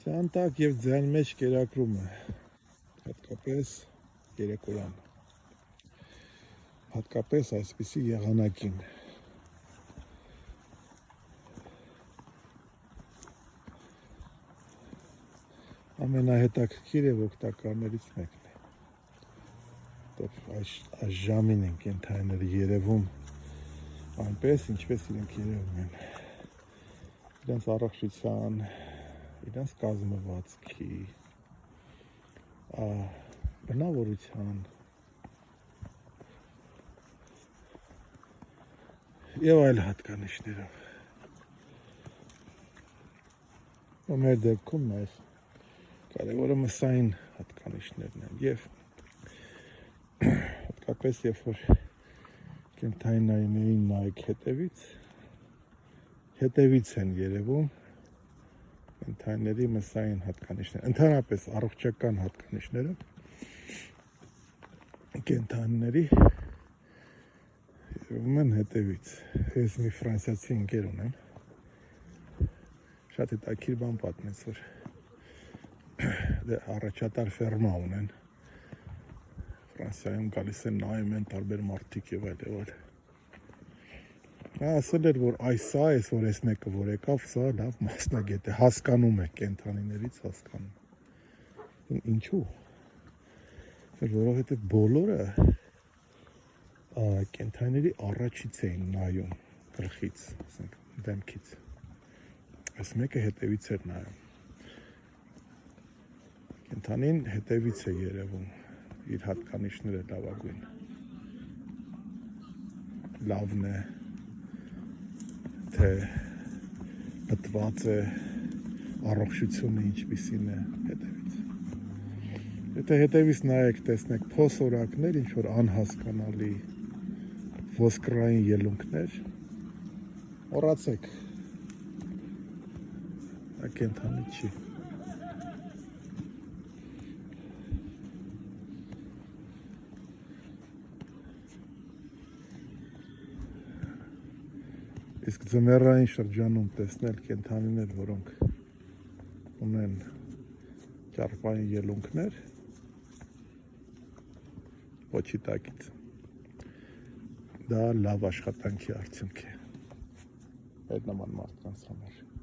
Սանտակ և ձյան մեջ կերակրում է, հատկապես երեկոյան, հատկապես այսպիսի եղանակին։ Ամենահետաքրքիր և օգտակարներից մեկն է։ Այս ժամին են կենդանիները երևում այնպես, ինչպես իրենք երևում են։ Իրենց առողջության, իրենց կազմվածքի, բնավորության և այլ հատկանիշներով։ Մեր դեպքում նաև կարևորը մսային հատկանիշներն են և հատկապես երբ որ կենդանիներին նայեք հետևից են երևում կենդանիների մսային հատկանիշները, ընդհանրապես առողջական հատկանիշները կենդանիների երևում են հետևից։ Ես մի ֆրանսիացի ընկեր ունեմ, շատ հետաքրքիր բան պատմեց, որ առաջատար ֆերմա ունեն Ֆրանսիայում, գալիս են նայում են տարբեր մարդիկ և այլ։ Ասել էր, որ այս որ այս մեկը որ եկավ, սա լավ մասնագետ է, հասկանում է կենդանիներից, հասկանում։ Ինչու՞։ Որովհետև բոլորը կենդանիների առաջից էին նայում, գլխից, ասենք դեմքից, այս մեկը հետևից էր նայում։ Կենդանին հետևից է երևում, իր հատկանիշները լավագույն, լավն է, թե մտված է, առողջությունը ինչպիսին է, հետևից։ Եթե հետևից նայեք, տեսնեք փոսորակներ, ինչ-որ անհասկանալի ոսկրային ելունքներ, մոռացեք, դա կենդանի չի։ Իսկ ձմեռային շրջանում տեսնել կենդանիներ, որոնք ունեն ճարպային ելունքներ, ոչի տակից, դա լավ աշխատանքի արդյունք է, այդ նման մարդկանց համար։